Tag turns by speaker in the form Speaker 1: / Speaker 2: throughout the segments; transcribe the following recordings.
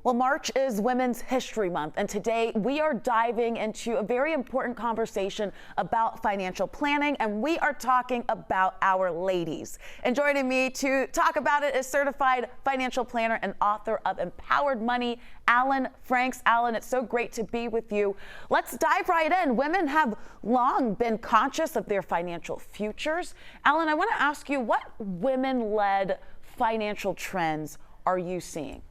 Speaker 1: Well, March is Women's History Month, and today we are diving into a very important conversation about financial planning, and we are talking about our ladies. And joining me to talk about it is certified financial planner and author of Empowered Money, Alan Franks. Alan, it's so great to be with you. Let's dive right in. Women have long been conscious of their financial futures. Alan, I want to ask you, what women-led financial trends are you seeing?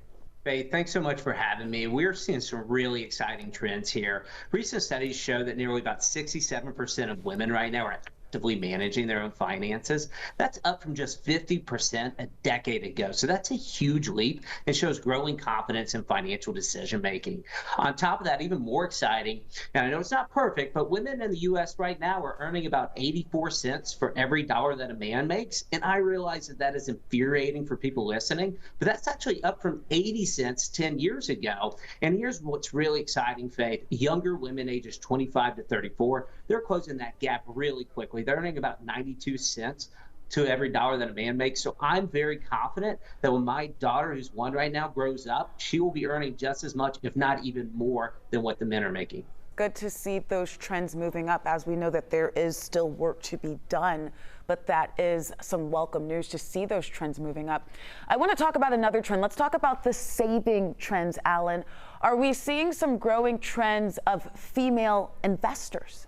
Speaker 2: Faith, thanks so much for having me. We're seeing some really exciting trends here. Recent studies show that nearly about 67% of women right now are actively managing their own finances. That's up from just 50% a decade ago. So that's a huge leap and shows growing confidence in financial decision making. On top of that, even more exciting, and I know it's not perfect, but women in the U.S. right now are earning about 84 cents for every dollar that a man makes. And I realize that that is infuriating for people listening, but that's actually up from 80 cents 10 years ago. And here's what's really exciting, Faith. Younger women ages 25 to 34, they're closing that gap really quickly. They're earning about 92 cents to every dollar that a man makes. So I'm very confident that when my daughter, who's one right now, grows up, she will be earning just as much, if not even more, than what the men are making.
Speaker 1: Good to see those trends moving up, as we know that there is still work to be done, but that is some welcome news to see those trends moving up. I want to talk about another trend. Let's talk about the saving trends, Alan. Are we seeing some growing trends of female investors?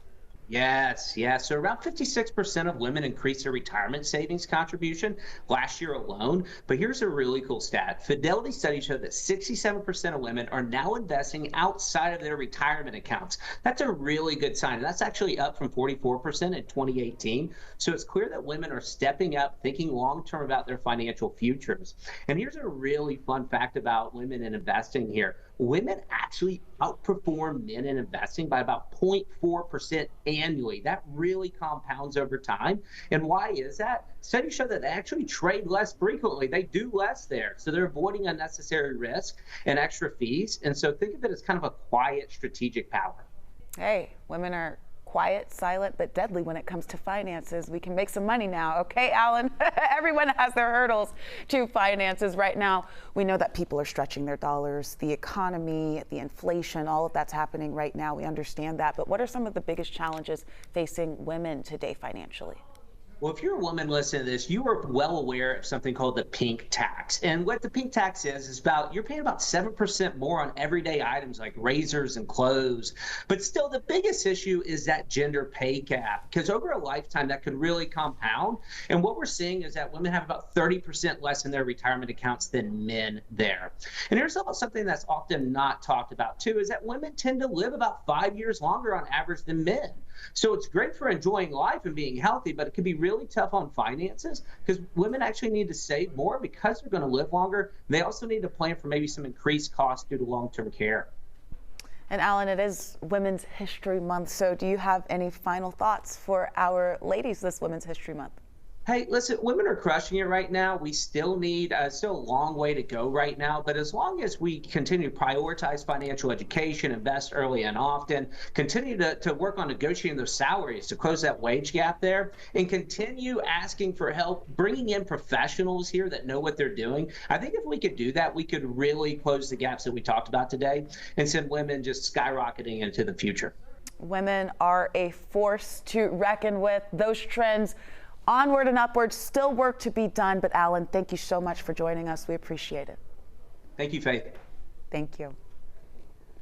Speaker 2: Yes. So around 56% of women increased their retirement savings contribution last year alone. But here's a really cool stat. Fidelity studies show that 67% of women are now investing outside of their retirement accounts. That's a really good sign. That's actually up from 44% in 2018. So it's clear that women are stepping up, thinking long-term about their financial futures. And here's a really fun fact about women and investing here. Women actually outperform men in investing by about 0.4% annually. That really compounds over time. And why is that? Studies show that they actually trade less frequently. They do less there. So they're avoiding unnecessary risk and extra fees. And so think of it as kind of a quiet strategic power.
Speaker 1: Hey, women are quiet, silent, but deadly when it comes to finances. We can make some money now, okay, Alan? Everyone has their hurdles to finances right now. We know that people are stretching their dollars, the economy, the inflation, all of that's happening right now. We understand that, but what are some of the biggest challenges facing women today financially?
Speaker 2: Well, if you're a woman listening to this, you are well aware of something called the pink tax. And what the pink tax is about you're paying about 7% more on everyday items like razors and clothes. But still, the biggest issue is that gender pay gap, because over a lifetime that could really compound. And what we're seeing is that women have about 30% less in their retirement accounts than men there. And here's something that's often not talked about, too, is that women tend to live about 5 years longer on average than men. So it's great for enjoying life and being healthy, but it can be really tough on finances because women actually need to save more because they're going to live longer. They also need to plan for maybe some increased costs due to long-term care.
Speaker 1: And Alan, it is Women's History Month, so do you have any final thoughts for our ladies this Women's History Month?
Speaker 2: Hey, listen, women are crushing it right now. We still need still a long way to go right now. But as long as we continue to prioritize financial education, invest early and often, continue to work on negotiating those salaries to close that wage gap there, and continue asking for help, bringing in professionals here that know what they're doing. I think if we could do that, we could really close the gaps that we talked about today and send women just skyrocketing into the future.
Speaker 1: Women are a force to reckon with. Those trends onward and upward, still work to be done. But Alan, thank you so much for joining us. We appreciate it.
Speaker 2: Thank you, Faith.
Speaker 1: Thank you.